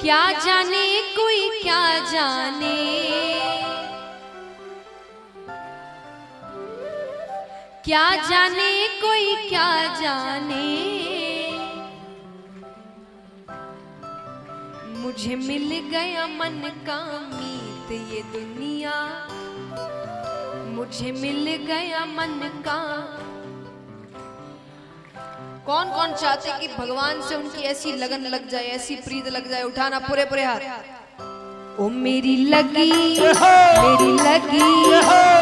क्या जाने कोई क्या जाने, क्या जाने कोई क्या जाने, मुझे मिल गया मन का मीत ये दुनिया, मुझे मिल गया मन का। कौन कौन चाहते कि भगवान से उनकी ऐसी लगन लग जाए, ऐसी प्रीत लग जाए? उठाना पूरे पूरे हाथ। ओ मेरी लगी मेरी लगी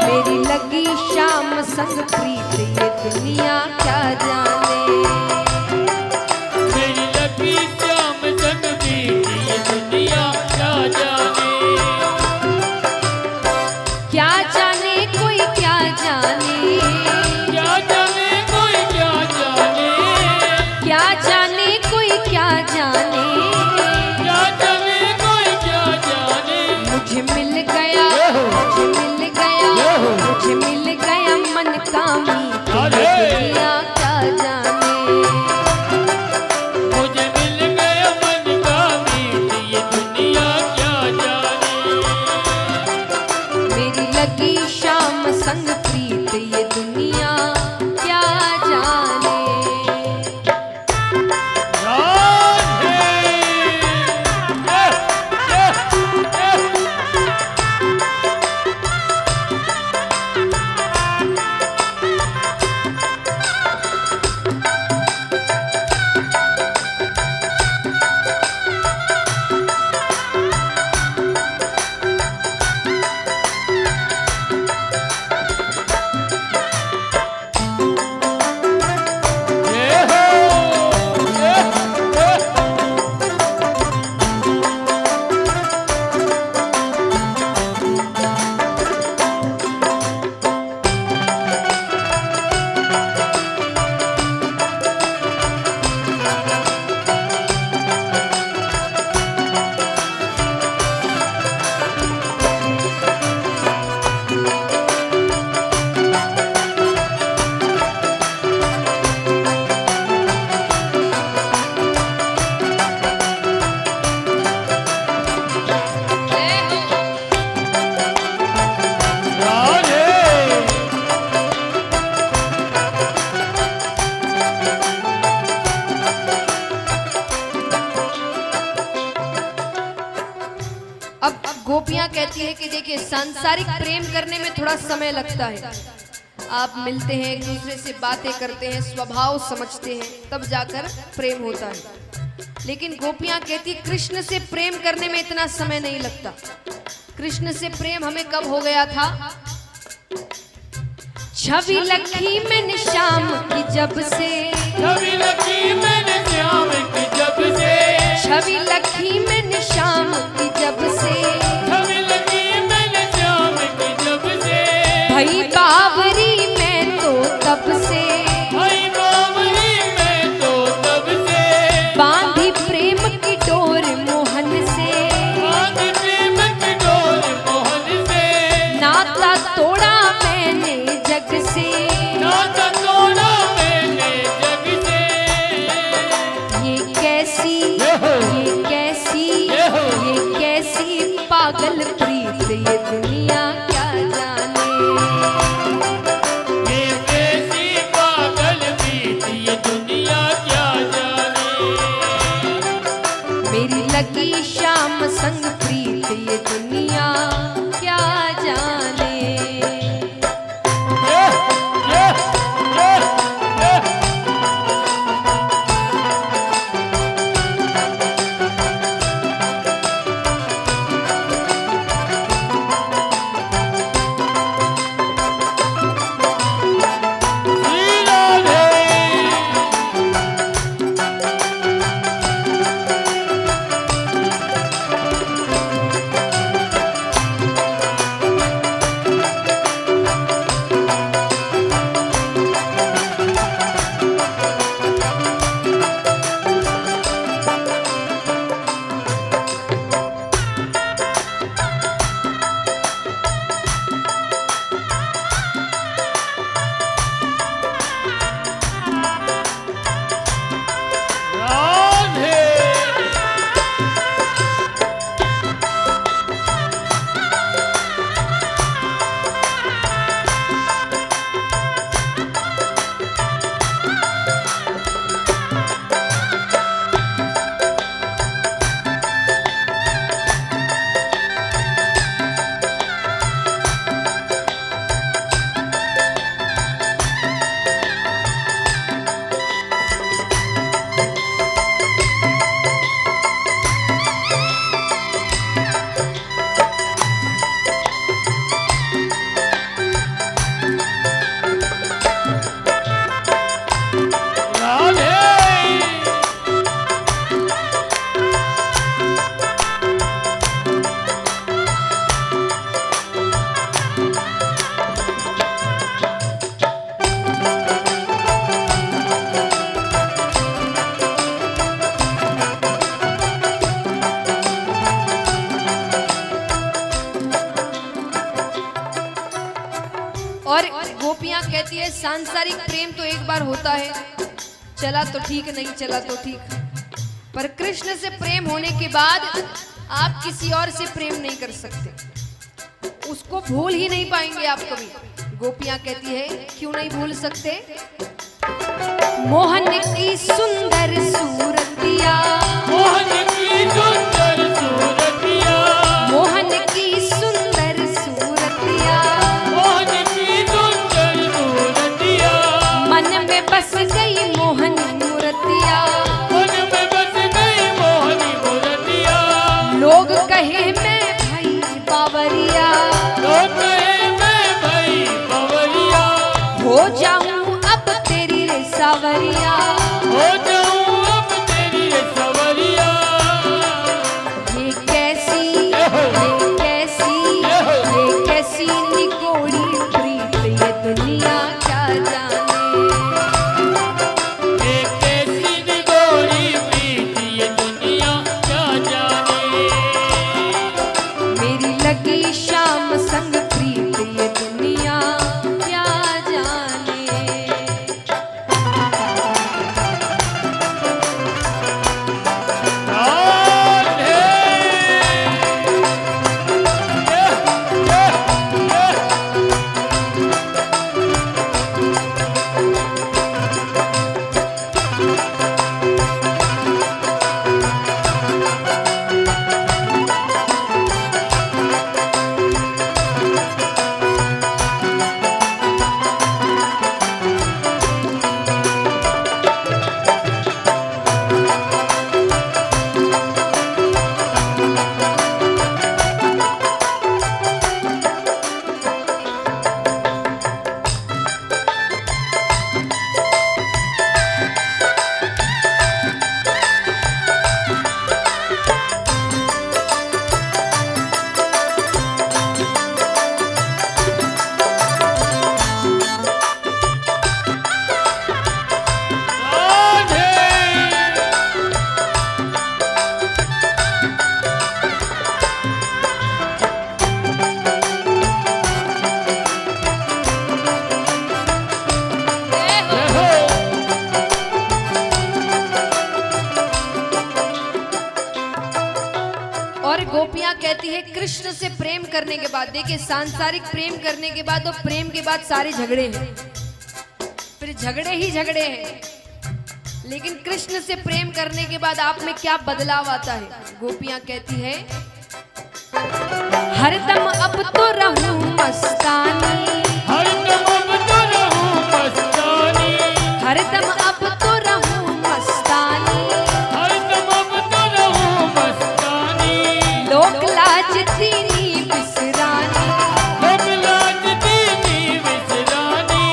मेरी लगी शाम संग प्रीत ये दुनिया क्या जाने, मेरी लगी शाम संग प्रीत ये दुनिया क्या जाने, क्या जाने कोई क्या जाने, क्या जाने कोई क्या जाने, क्या जाने कोई क्या जाने, क्या जाने कोई क्या जाने, मुझे मिल गया मुझे मिल गया मुझे मिल गया मन का मीत ये दुनिया क्या जाने, मुझे मिल गया मन का मीत ये दुनिया क्या जाने, मेरी लगी शाम संग प्रीत ये दुनिया क्या जाने। अब गोपियां कहती है कि देखिए सांसारिक प्रेम करने में थोड़ा समय लगता है, आप मिलते हैं एक दूसरे से बातें करते हैं, स्वभाव समझते हैं, तब जाकर प्रेम होता है। लेकिन गोपियां कहती कृष्ण से प्रेम करने में इतना समय नहीं लगता। कृष्ण से प्रेम हमें कब हो गया था? छवि लखी मैंने श्याम की जब से, छवि लगी मैंने श्याम की जब से, छवि लखी मैंने श्याम की जब से, छवि लगी मैंने श्याम की जब से, भई बावरी मैं तो तब से, भाई बावरी मैं तो तब से, बांधी प्रेम की डोर मोहन से, बांध प्रेम की डोर मोहन से, नाता तोड़ा मैंने जग से, नाता तोड़ा मैंने जग से, ये कैसी पागल प्रीत ये दुनिया क्या जाने, ये कैसी पागल प्रीत ये दुनिया क्या जाने, मेरी लगी शाम संग प्रीत ये दुनिया क्या जाने। गोपियां कहती है सांसारिक प्रेम तो एक बार होता है, चला तो ठीक, नहीं चला तो ठीक, पर कृष्ण से प्रेम होने के बाद आप किसी और से प्रेम नहीं कर सकते, उसको भूल ही नहीं पाएंगे आप कभी। गोपियां कहती है क्यों नहीं भूल सकते? मोहन की सुंदर सूरतिया, मोहन की सुंदर सूरतिया, मोहन की सुंदर सूरतिया, मोहन की सुंदर सूरतिया, मन में बस गई मोहन मूर्तिया, मन में बस गई मोहनी मूर्तिया, लोग कहे मैं भाई बावरिया, लोग कहे मैं भाई बावरिया, हो जाऊं अब तेरी रे सावरिया, हो जाऊं अब तेरी सवरिया। ये कैसी निगोड़ी प्रीत ये दुनिया क्या जाने, ये कैसी निगोरी प्रीत ये दुनिया क्या जाने, मेरी लगी शाम संग प्रीत ये दुनिया क्या जाने। राधे। और गोपियां कहती है कृष्ण से प्रेम करने के बाद, देखिए सांसारिक प्रेम करने के बाद और प्रेम के बाद सारे झगड़े हैं, फिर झगड़े ही झगड़े हैं, लेकिन कृष्ण से प्रेम करने के बाद आप में क्या बदलाव आता है? गोपियां कहती है हरदम अब तो रहूं मस्तानी, हरदम अब तो रहूं मस्तानी, हरदम अब तो रहूं मस्तानी, हरदम अब तो रहूं मस्तानी, लोक लाज दीनी बिसरानी, लोक लाज दीनी विसरानी,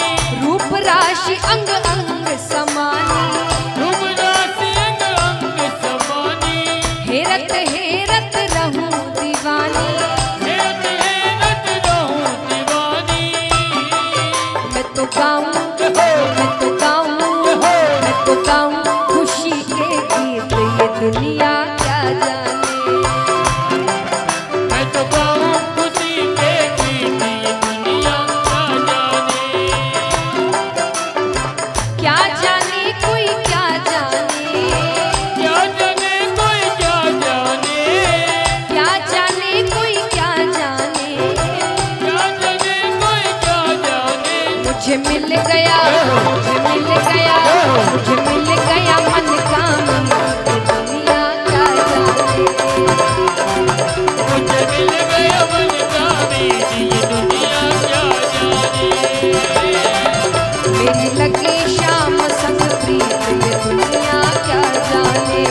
रूप राशि अंग अंग समानी, रूप राशि अंग अंग समानी, हेरत हेरत रहूं दीवानी, हेरत हेरत रहूं दीवानी, मैं तो गाऊं, मैं तो गाऊं, मैं तो गाऊं खुशी के गीत ये दुनिया क्या जाने, मैं तो गाऊं खुशी के गीत ये दुनिया क्या जाने, क्या जाने कोई क्या जाने, क्या जाने कोई क्या जाने, क्या जाने कोई क्या जाने, क्या जाने कोई क्या जाने, मुझे मिल गया, मुझे मिल गया, मुझे मिल गया मन का मंदिर, दुनिया क्या जाने, मुझे मिल गया मन का मीत ये दुनिया क्या जाने, मेरी लगी शाम संग प्रीत ये दुनिया क्या जाने,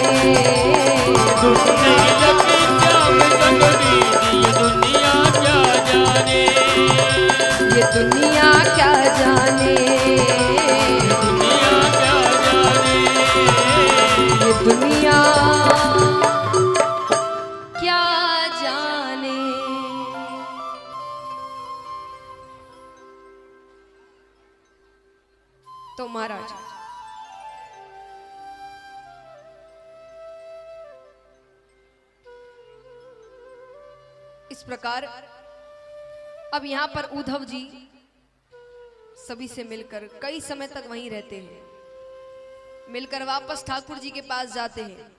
दुनिया लगी श्याम संग मीत ये दुनिया क्या जाने, ये दुनिया क्या जाने, दुनिया क्या जाने, ये दुनिया क्या जाने। तो महाराज इस प्रकार अब यहां पर उद्धव जी सभी से मिलकर कई समय तक वहीं रहते हैं। मिलकर वापस ठाकुर जी के पास जाते हैं।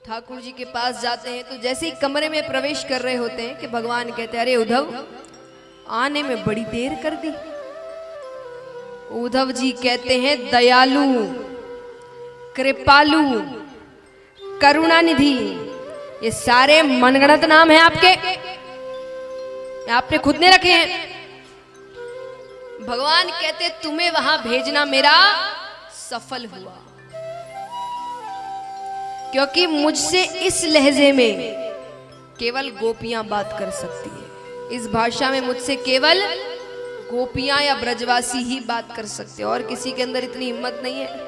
ठाकुर जी के पास जाते हैं तो जैसे ही कमरे में प्रवेश कर रहे होते हैं कि भगवान कहते हैं, अरे उद्धव, आने में बड़ी देर कर दी। उद्धव जी कहते हैं, दयालु, कृपालु, करुणानिधि, ये सारे मनगढ़ंत नाम हैं आपके, आपने खुद ने रखे हैं। भगवान कहते, तुम्हें वहां भेजना मेरा सफल हुआ, क्योंकि मुझसे इस लहजे में केवल गोपियां बात कर सकती है। इस भाषा में मुझसे केवल गोपियां या ब्रजवासी ही बात कर सकते हैं, और किसी के अंदर इतनी हिम्मत नहीं है।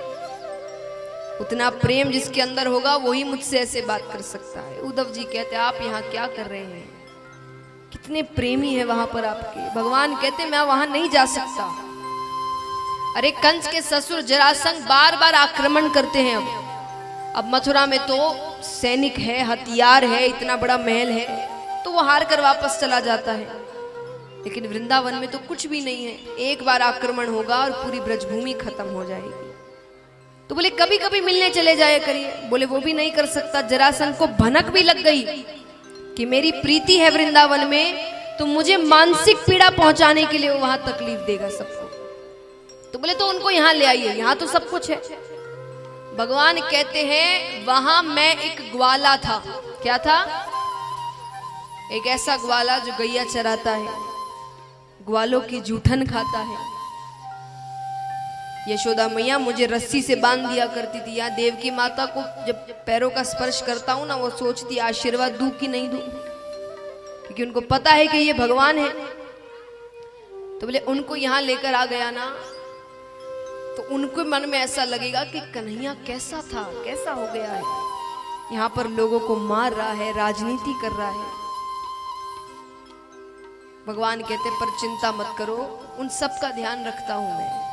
उतना प्रेम जिसके अंदर होगा वही मुझसे ऐसे बात कर सकता है। उद्धव जी कहते, आप यहाँ क्या कर रहे हैं? कितने प्रेमी है वहां पर आपके। भगवान कहते, मैं वहां नहीं जा सकता। अरे कंस के ससुर जरासंध बार बार आक्रमण करते हैं। अब मथुरा में तो सैनिक है, हथियार है, इतना बड़ा महल है, तो वो हार कर वापस चला जाता है। लेकिन वृंदावन में तो कुछ भी नहीं है। एक बार आक्रमण होगा और पूरी ब्रजभूमि खत्म हो जाएगी। तो बोले कभी कभी मिलने चले जाया करिए। बोले वो भी नहीं कर सकता। जरासंध को भनक भी लग गई कि मेरी प्रीति है वृंदावन में, तो मुझे मानसिक पीड़ा पहुंचाने के लिए वो वहां तकलीफ देगा सबको। तो बोले तो उनको यहां ले आइए, यहां तो सब कुछ है। भगवान कहते हैं, वहां मैं एक ग्वाला था। क्या था? एक ऐसा ग्वाला जो गैया चराता है, ग्वालों की जूठन खाता है। यशोदा मैया मुझे रस्सी से बांध दिया करती थी। यहाँ देवकी माता को जब पैरों का स्पर्श करता हूं ना, वो सोचती आशीर्वाद दूं कि नहीं दूं, क्योंकि उनको पता है कि ये भगवान है। तो बोले उनको यहां लेकर आ गया ना, तो उनको मन में ऐसा लगेगा कि कन्हैया कैसा था, कैसा हो गया है, यहाँ पर लोगों को मार रहा है, राजनीति कर रहा है। भगवान कहते, पर चिंता मत करो, उन सब का ध्यान रखता हूं मैं।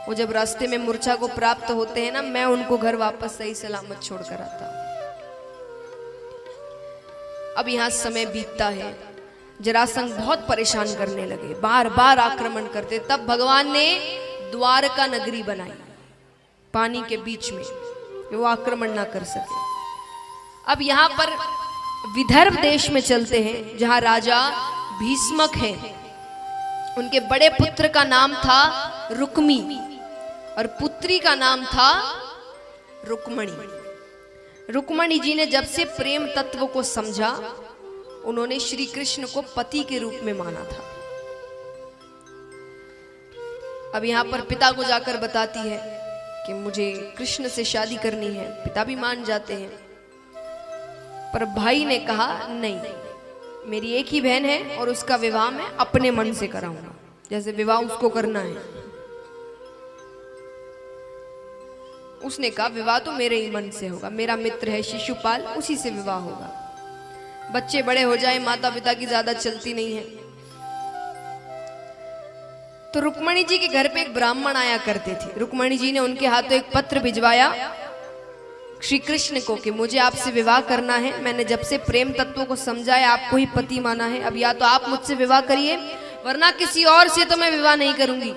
वो जब रास्ते में मूर्छा को प्राप्त होते हैं ना, मैं उनको घर वापस सही सलामत छोड़कर आता हूं। अब यहां समय बीतता है। जरासंध बहुत परेशान करने लगे, बार बार आक्रमण करते। तब भगवान ने द्वारका नगरी बनाई पानी के बीच में, कि वो आक्रमण ना कर सके। अब यहां पर विदर्भ देश में चलते हैं, जहां राजा भीष्मक हैं। उनके बड़े पुत्र का नाम था रुक्मी और पुत्री का नाम था रुक्मणी। रुक्मणी जी ने जब से प्रेम तत्व को समझा, उन्होंने श्री कृष्ण को पति के रूप में माना था। अब यहां पर पिता को जाकर बताती है कि मुझे कृष्ण से शादी करनी है। पिता भी मान जाते हैं, पर भाई ने कहा नहीं, मेरी एक ही बहन है और उसका विवाह मैं अपने मन से कराऊंगा, जैसे विवाह उसको करना है। उसने कहा विवाह तो मेरे ही मन से होगा, मेरा मित्र है शिशुपाल, उसी से विवाह होगा। बच्चे बड़े हो जाए, माता पिता की ज्यादा चलती नहीं है। तो रुक्मणी जी के घर पे एक ब्राह्मण आया करते थे। रुक्मणी जी ने उनके हाथों एक पत्र भिजवाया श्री कृष्ण को कि मुझे आपसे विवाह करना है। मैंने जब से प्रेम तत्वों को समझा है, आपको ही पति माना है। अब या तो आप मुझसे विवाह करिए, वरना किसी और से तो मैं विवाह नहीं करूंगी।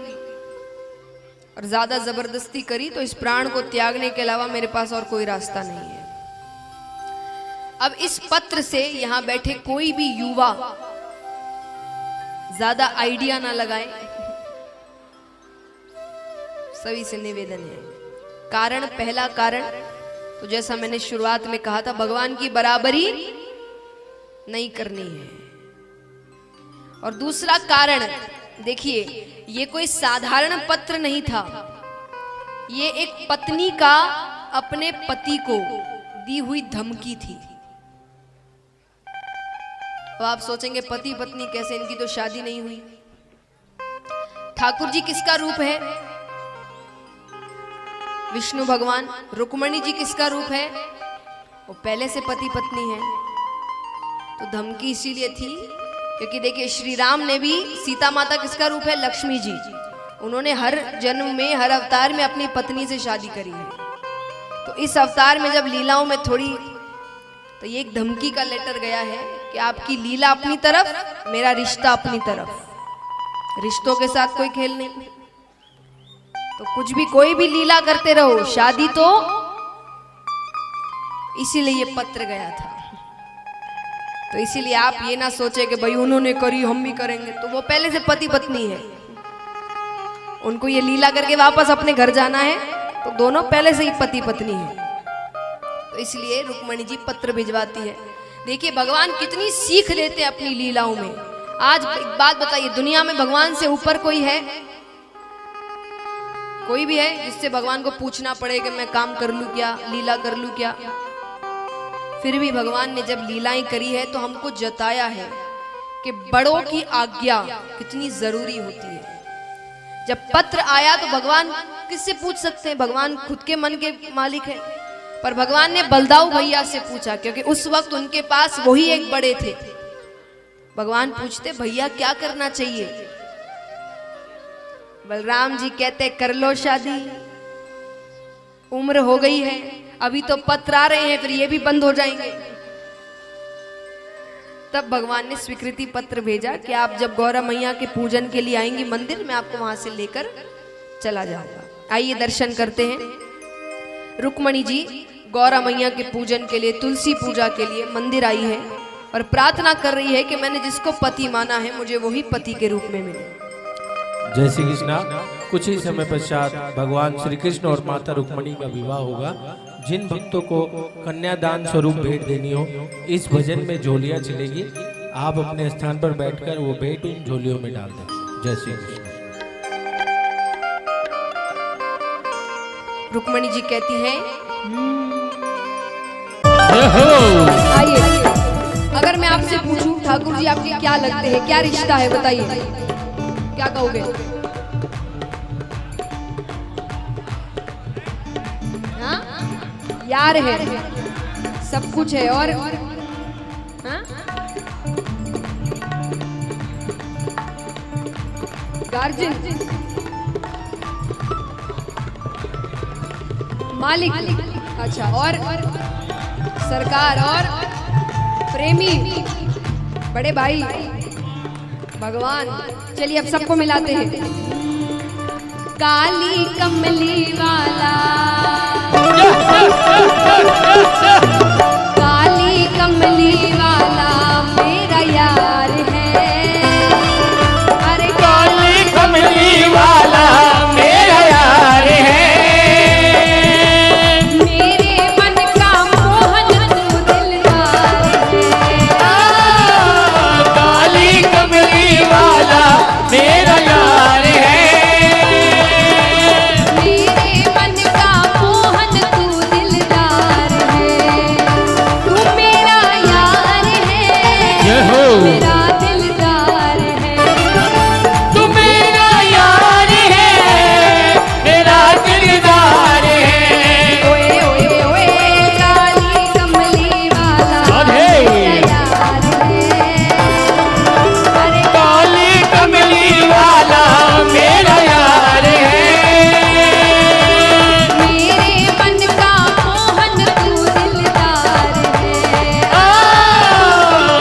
और ज्यादा जबरदस्ती करी तो इस प्राण को त्यागने के अलावा मेरे पास और कोई रास्ता नहीं है। अब इस पत्र से यहां बैठे कोई भी युवा ज्यादा आइडिया ना लगाए, सभी से निवेदन है। कारण, पहला कारण तो जैसा मैंने शुरुआत में कहा था, भगवान की बराबरी नहीं करनी है। और दूसरा कारण देखिए, ये कोई साधारण पत्र नहीं था, ये एक पत्नी का अपने पति को दी हुई धमकी थी। तो आप सोचेंगे पति पत्नी कैसे, इनकी तो शादी नहीं हुई। ठाकुर जी किसका रूप है? विष्णु भगवान। रुक्मणी जी किसका रूप है? वो पहले से पति पत्नी है। तो धमकी इसीलिए थी क्योंकि देखिए, श्री राम ने भी, सीता माता किसका रूप है? लक्ष्मी जी। उन्होंने हर जन्म में, हर अवतार में अपनी पत्नी से शादी करी है। तो इस अवतार में जब लीलाओं में थोड़ी, तो ये एक धमकी का लेटर गया है कि आपकी लीला अपनी तरफ, मेरा रिश्ता अपनी तरफ। रिश्तों के साथ कोई खेल नहीं, तो कुछ भी कोई भी लीला करते रहो, शादी तो इसीलिए ये पत्र गया था। तो इसीलिए आप ये ना सोचे कि भाई उन्होंने करी हम भी करेंगे, तो वो पहले से पति पत्नी है, उनको ये लीला करके वापस अपने घर जाना है, तो दोनों पहले से ही पति पत्नी है। तो इसलिए रुक्मणी जी पत्र भिजवाती है। देखिए भगवान कितनी सीख लेते हैं अपनी लीलाओं में। आज एक बात बताइए, दुनिया में भगवान से ऊपर कोई है? कोई भी है जिससे भगवान को पूछना पड़े कि मैं काम कर लूं क्या, लीला कर लूं क्या? फिर भी भगवान ने जब लीलाएं करी है तो हमको जताया है कि बड़ों की आज्ञा कितनी जरूरी होती है। जब पत्र आया तो भगवान किससे पूछ सकते हैं? भगवान खुद के मन के मालिक है, पर भगवान ने बलदाऊ भैया से पूछा, क्योंकि उस वक्त उनके पास वही एक बड़े थे। भगवान पूछते भैया क्या करना चाहिए? बलराम जी कहते कर लो शादी, उम्र हो गई है, अभी तो पत्र आ रहे हैं, फिर ये भी बंद हो जाएंगे। तब भगवान ने स्वीकृति पत्र भेजा कि आप जब गौरा मैया के पूजन के लिए आएंगी मंदिर, मैं आपको वहां से लेकर चला जाऊंगा। आइए दर्शन करते हैं। रुक्मणी जी गौरा मैया के पूजन के लिए, तुलसी पूजा के लिए मंदिर आई है और प्रार्थना कर रही है कि मैंने जिसको पति माना है मुझे वही पति के रूप में मिले। जय श्री कृष्णा। कुछ ही समय पश्चात भगवान श्री कृष्ण और माता रुक्मणी का विवाह होगा। जिन भक्तों को कन्यादान स्वरूप भेंट देनी हो, इस भजन में झोलियां चलेगी, आप अपने स्थान पर बैठकर वो भेंट उन झोलियों में डाल दें। जय श्री कृष्ण। रुक्मणी जी कहती है, आइए। अगर मैं आपसे पूछूं ठाकुर जी आपके क्या लगते हैं, क्या रिश्ता है, बताइए क्या कहोगे? हाँ? यार है, सब कुछ है, और हाँ? गार्जियन, मालिक, अच्छा, और सरकार, और प्रेमी, बड़े भाई, भगवान। चलिए अब सबको मिलाते हैं। काली कमली वाला, काली कमली वाला मेरा यार है। अरे काली कमली वाला मेरा यार है। मेरे मन का मोहन तू दिलदार है। काली कमली वाला मेरा यार है। मेरे मन का मोहन तू दिलदार है। तू मेरा यार है, मेरा दिलदार है। तू मेरा यार है, मेरा दिलदार है। ओए ओए ओए काली कमली वाला मेरा यार है। अरे काली कमली वाला मेरा यार है। मेरे मन का मोहन तू दिलदार है।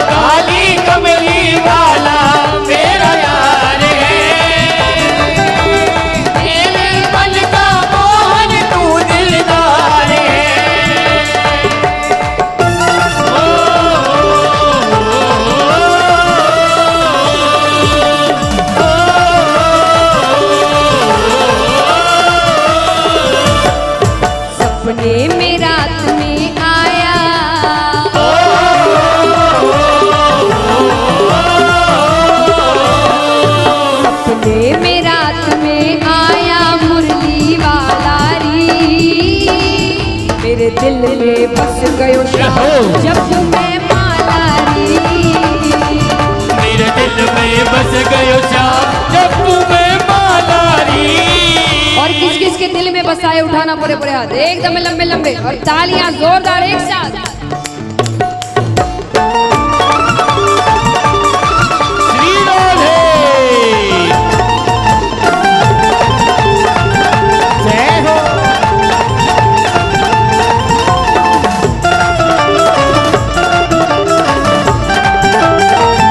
काली कमली वाला मेरा यार है। मेरे मन का मोहन तू दिलदार है। सपने में रात में आया, सपने में रात में आया मुरली वाला री। मेरे दिल में बस गयो श्याम जब मैं माला री। मेरे दिल में बस गयो श्याम जब तुम्हें मालारी। और किस किस के दिल में बसाए उठाना पूरे पूरे हाथ एकदम लंबे लंबे, और तालियां जोरदार एक साथ। श्री राधे जय हो।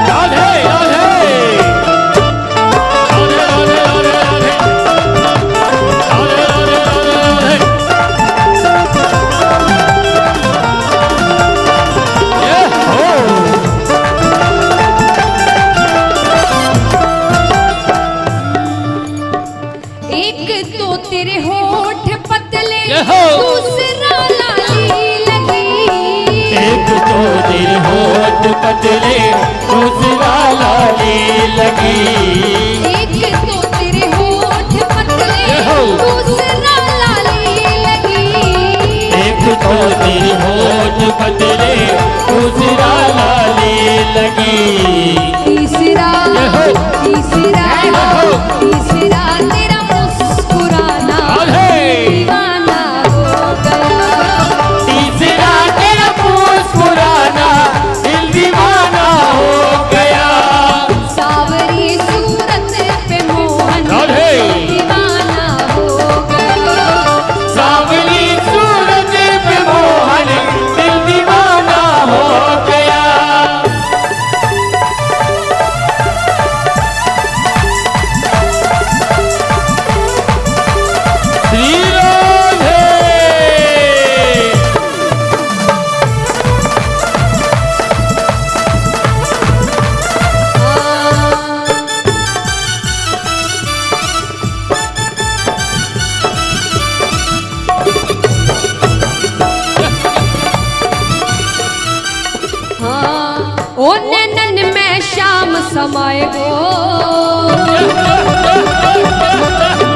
राधे राधे तेरे होठ पतले दूसरा लाली लगी। एक तो तेरे होठ पतले दूसरा लाली लगी। एक तो तेरे होठ पतले दूसरा लाली लगी। तीसरा तीसरा तीसरा तेरा मुस्कुराना दीवाना हो गया। तीसरा तेरा मुस्कुराना दिल दीवाना हो गया। सावरी सूरत पे मोहन दीवाना हो गया। सावली सूरत पे मोहन दिल दीवाना हो गया। श्री राधे। हाँ ओ नैनन में शाम समाए गो।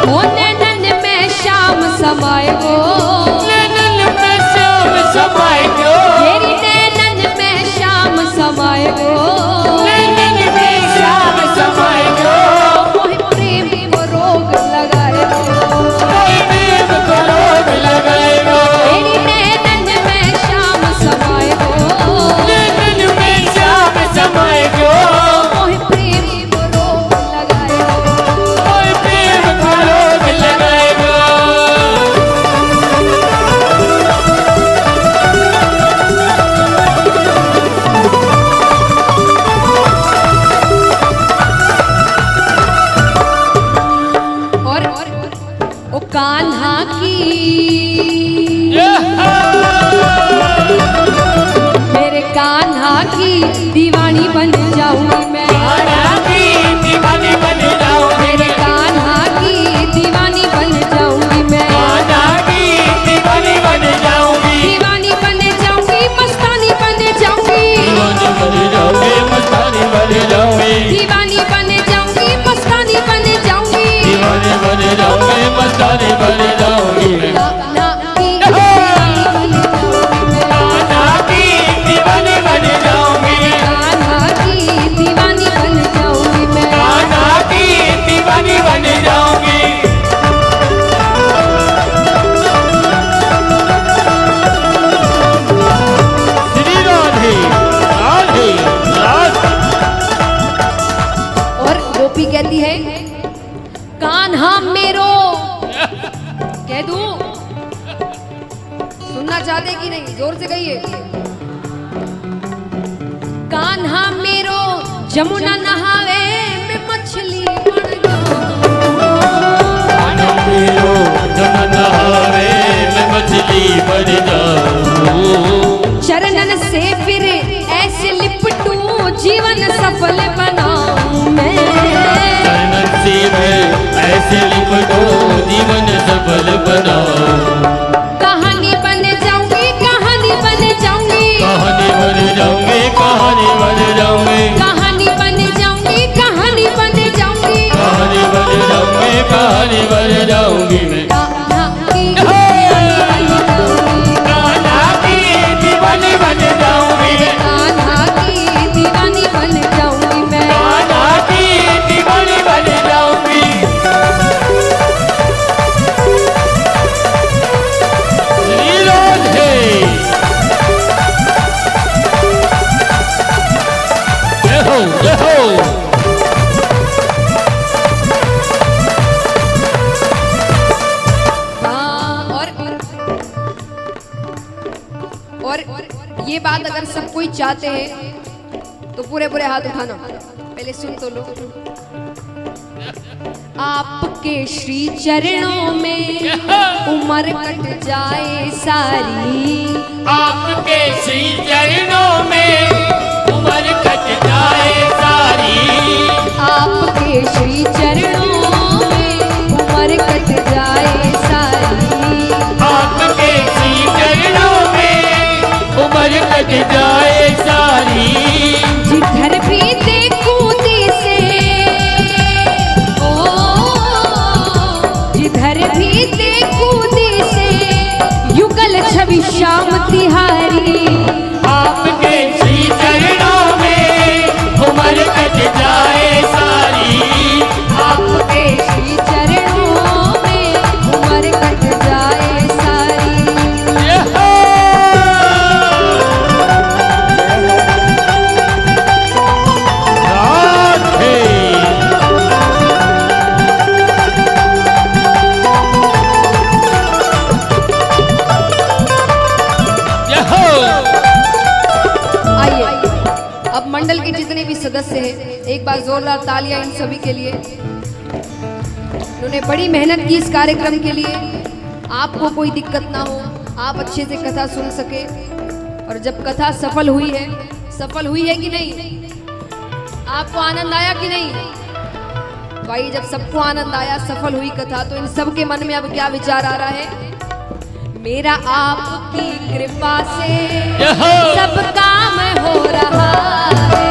ओ नैनन में शाम समाए गो। नैनन में शाम समाए गो। तेरी नैनन में शाम समाए गो। नैनन में शाम समाए गो। मोहि प्रेम को रोग लगाए गो। कोई प्रेम को रोग लगाए गो। तेरी नैनन में शाम समाए गो। नैनन में शाम समाए गो। मोहि प्रेम को रोग लगाए गो। कोई प्रेम को रोग लगाए गो। और ओ कान्हा की मेरे कान्हा की दीवानी बन जाऊंगी मैं। कान्हा की दीवानी बन जाऊंगी। मेरे कान्हा की दीवानी बन जाऊंगी मैं। कान्हा की दीवानी बन जाऊंगी। दीवानी बन जाऊंगी मस्तानी बन जाऊंगी। दीवानी बन जाऊंगी मस्तानी बन जाऊंगी। दीवानी बन जाऊंगी मस्तानी बन जाऊंगी। दीवानी बन जाऊंगी मस्तानी बन जाऊंगी। कान्हा की दीवानी बन जाऊंगी मैं। कान्हा की दीवानी बन जाऊंगी मैं। कान्हा की दीवानी बन जाऊंगी मैं। कान्हा की दीवानी बन जाऊंगी। श्री राधे राधे राधे। और गोपी कहती है कान्हा मेरो कह दूं। सुनना चाहते कि नहीं? जोर से कहिए। कान्हा मेरो जमुना नहावे में मछली बन कान्हा मेरो जमुना नहावे मैं मछली बन जाऊं। चरणन से फिर ऐसे लिपटूं जीवन सफल बनाऊं मैं। चरणन से मैं ऐसे लिपटो जीवन सफल बनाऊं। कहानी बन जाऊंगी कहानी बन जाऊंगी। कहानी बन जाऊंगी कहानी बन जाऊंगी। कहानी बन जाऊंगी कहानी बन जाऊंगी। कहानी बन जाऊंगी कहानी बन जाऊंगी मैं। कान्हा की कान्हा की दीवानी बन जाऊंगी। कान्हा की दीवानी बन जाऊंगी मैं। कान्हा की दीवानी बन जाऊंगी। श्री राधे। जय हो जय हो। और ये बात अगर सब कोई चाहते हैं तो पूरे पूरे हाथ उठाना। पहले सुन तो लो। आपके श्री चरणों में उम्र कट जाए सारी। आपके श्री चरणों में उम्र कट जाए सारी। आपके श्री चरणों में उम्र कट जाए सारी। आपके श्री चरणों में उम्र कट जाए अब मंडल के जितने भी सदस्य हैं, एक बार जोरदार तालियां इन सभी के लिए। उन्होंने बड़ी मेहनत की इस कार्यक्रम के लिए। आपको कोई दिक्कत ना हो, आप अच्छे से कथा सुन सके। और जब कथा सफल हुई है कि नहीं, आपको आनंद आया कि नहीं? भाई जब सबको आनंद आया, सफल हुई कथा, तो इन सब के मन में अब क्या विचार आ रहा है? मेरा आपकी कृपा से सब काम हो रहा है।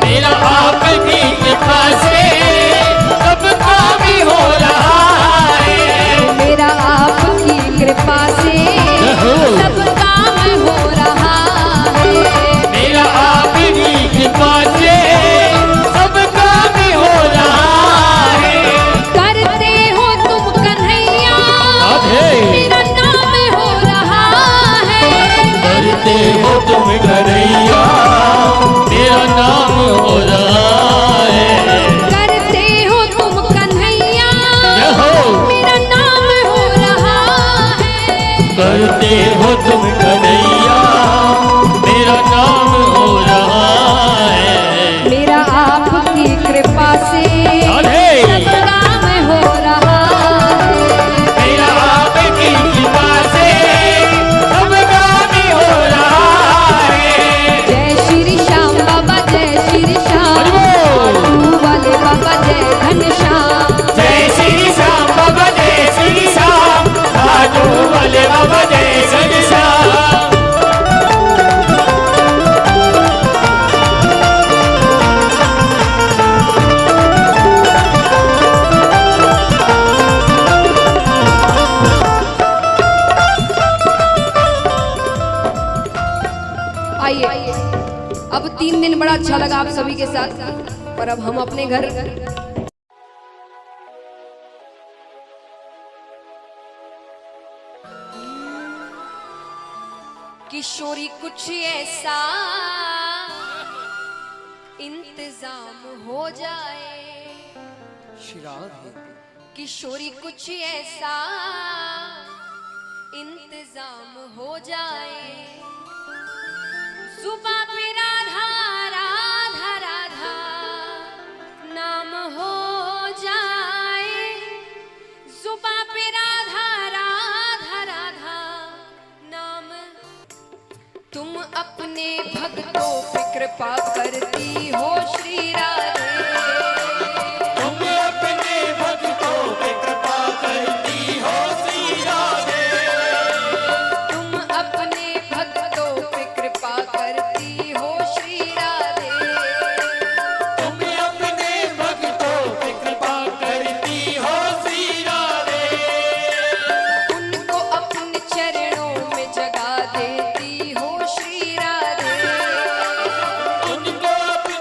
मेरा आपकी कृपा से सब काम हो रहा है। मेरा आपकी कृपा से सब काम हो रहा है। मेरा आपकी कृपा से सब काम हो रहा है। करते हो तुम कन्हैया मेरा नाम हो रहा है। करते हो तुम कन्हैया मेरा नाम हो रहा है। करते हो तुम कन्हैया मेरा नाम हो रहा है। करते हो तुम कन्हैया मेरा नाम हो रहा है। मेरा आपकी कृपा से सब काम हो रहा है। मेरा आपकी कृपा से सब काम हो रहा है। जय श्री श्याम बाबा, जय श्री श्याम तू वाले बाबा, जय घनश्याम। जय श्री श्याम बाबा, जय श्री श्याम साधु वाले बाबा, जय श्री श्याम। आइए, अब 3 दिन बड़ा अच्छा लगा आप सभी के साथ, पर अब हम अपने घर किशोरी कुछ ऐसा इंतजाम हो जाए। किशोरी कुछ ऐसा इंतजाम हो जाए। सुबह पे राधा राधा राधा नाम हो जाए। सुबह पे राधा राधा राधा नाम। तुम अपने भक्तों पे कृपा करती हो श्री राधे। तुम अपने भक्तों पे कृपा करती हो श्री राधे। तुम अपने भक्तों पे कृपा करती हो श्री राधे। तुम अपने भक्तों पे कृपा करती हो श्री राधे। उनको अपने चरणों में जगा देती हो श्री राधे। उनको अपने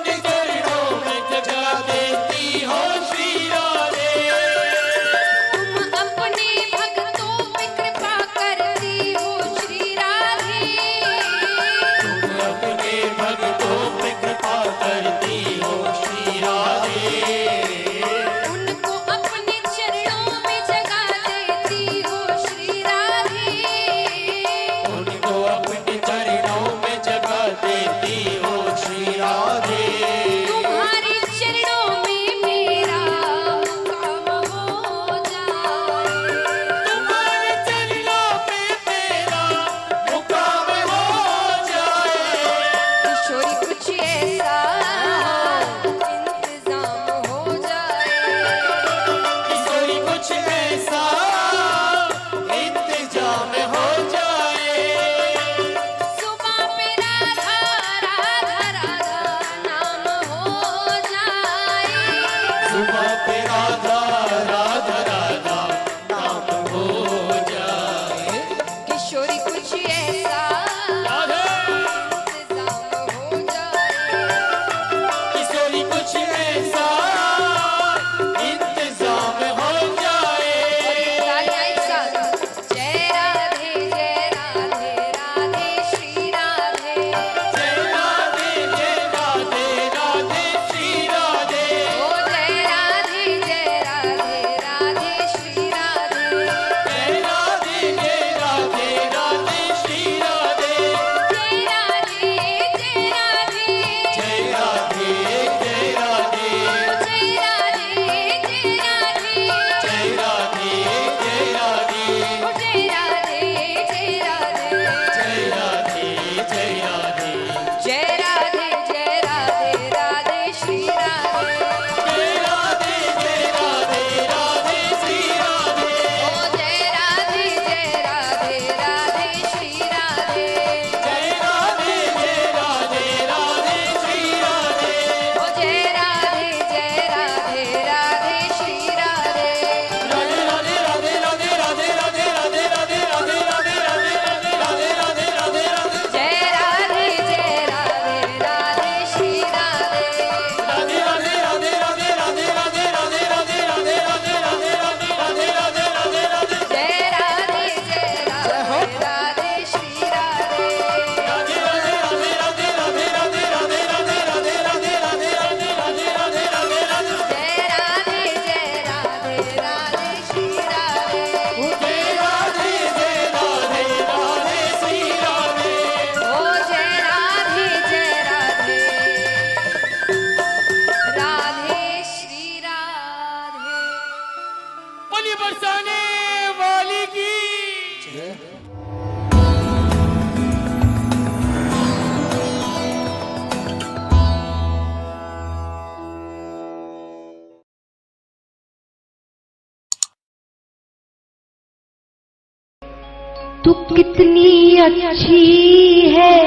तू कितनी अच्छी है,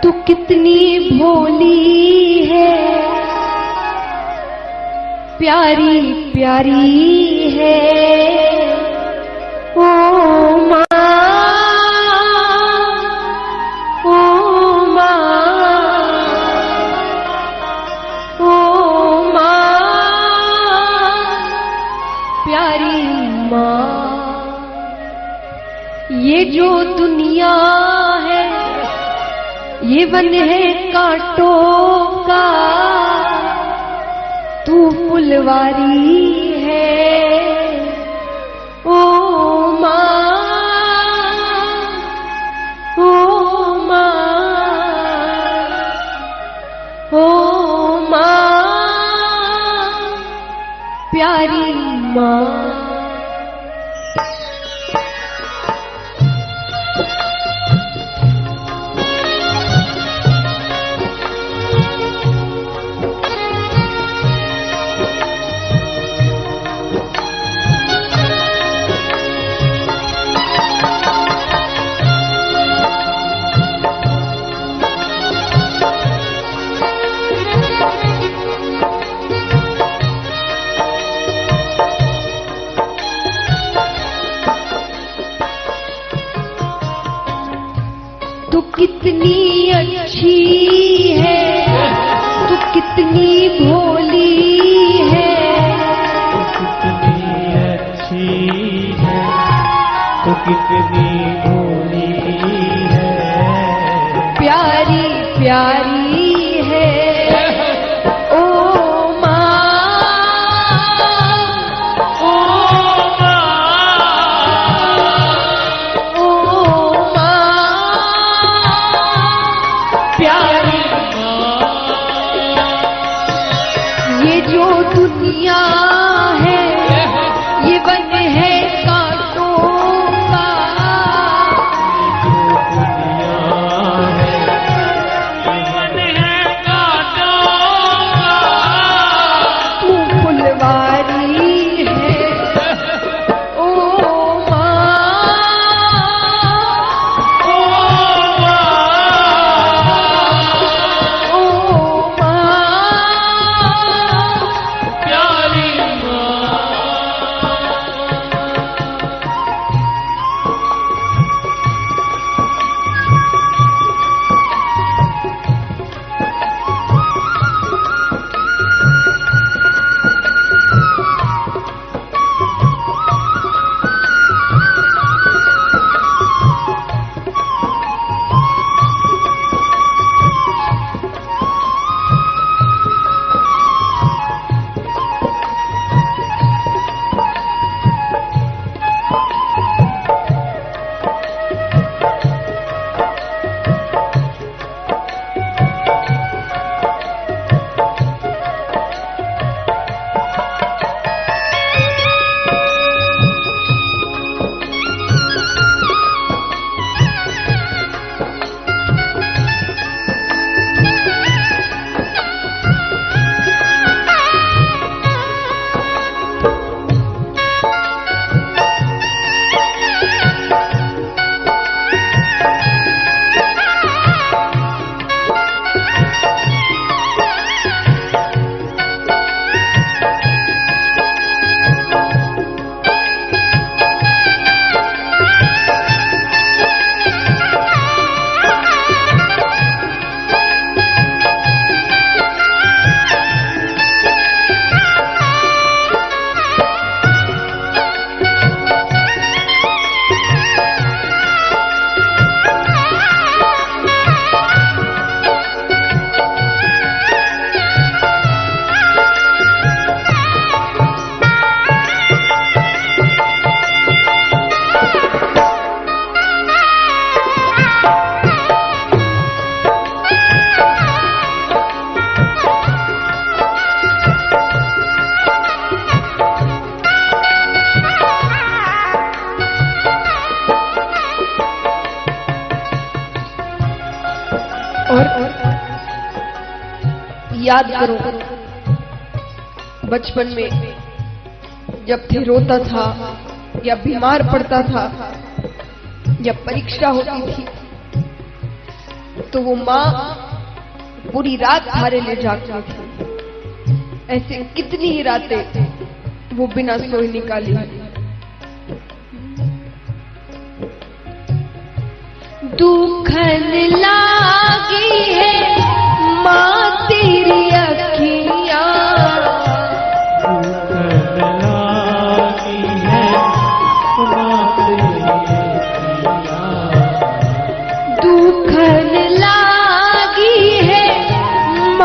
तू कितनी भोली है, प्यारी प्यारी है ओ माँ, ओ माँ, ओ माँ, प्यारी माँ। ये जो दुनिया है ये वन है कांटों का, तू फुलवारी है ओ माँ, ओ माँ, ओ माँ, प्यारी माँ। तू कितनी अच्छी है, तू कितनी भोली है, कितनी अच्छी है, तो कितनी भोली है, प्यारी प्यारी है ओ माँ, ओ माँ, ओ माँ, प्यारी। ये जो दुनिया है ये वन है कांटों का, तू फुलवारी है ओ माँ, ओ माँ, प्यारी याद करो बचपन में जब भी रोता था या बीमार पड़ता था या परीक्षा होती थी तो वो माँ पूरी रात थारे ले जाती थी। ऐसे कितनी ही रातें वो बिना सोए निकाली। दुखन लागी है माँ तेरी अखियाँ, दुखन लागी है माँ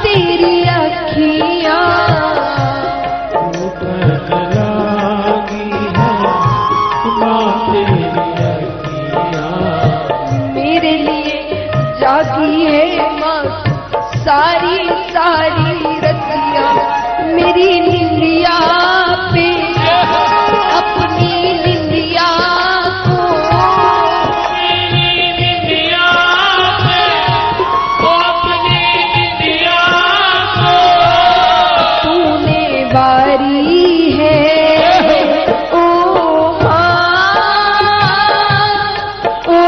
तेरी अखियाँ, मेरे लिए जागी है माँ सारी सारी रतियाँ, मेरी निंदिया पे अपनी निंदिया को, तूने वारी है ओ माँ, ओ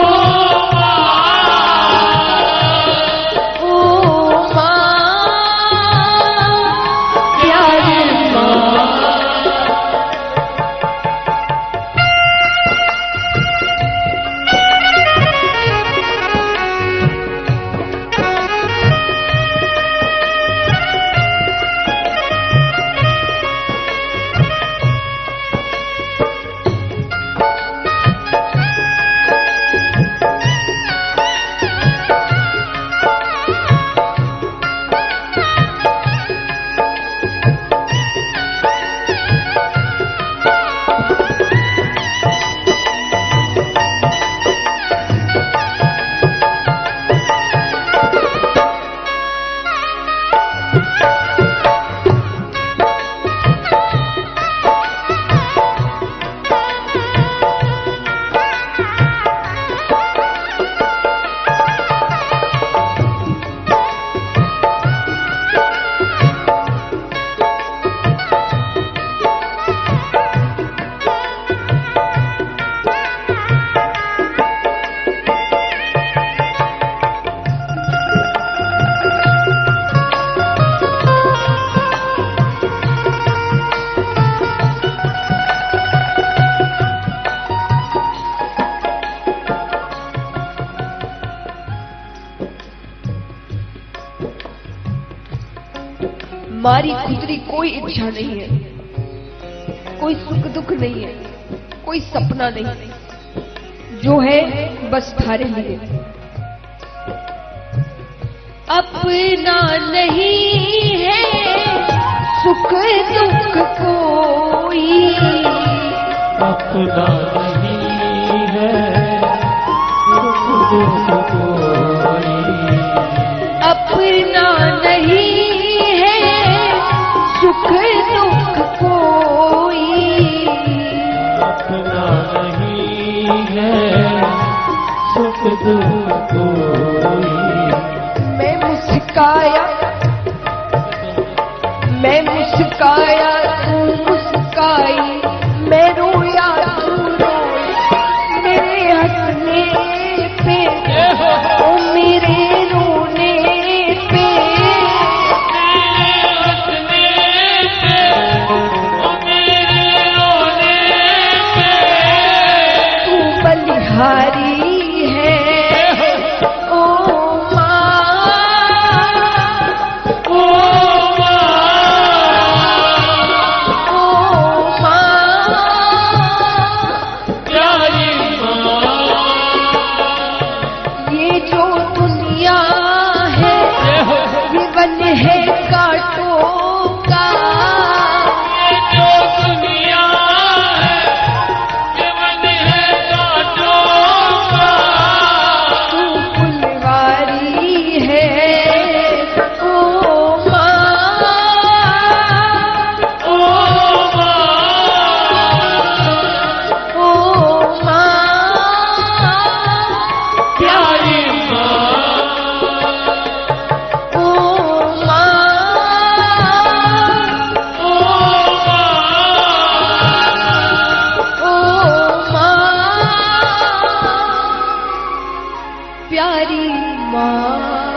हमारी खुदरी कोई इच्छा नहीं है, कोई सुख दुख नहीं है, कोई सपना नहीं, जो है बस थारे लिए। अपना नहीं है सुख दुख कोई, अपना नहीं है सुख दुख कोई, अपना नहीं है सुख दुख कोई, अपना नहीं है सुख दुख कोई। मैं मुस्काया, मैं मुस्काया तू मुस्काई, मैं रोया तू रोई, मेरे हंसने पे ओ मेरे रोने पे, तू बलिहारी है ओ है कांटों का, जो दुनिया है जीवन है कांटों का, तू फुलवारी है ओ माँ, ओ माँ प्यारी माँ, ओ माँ, माँ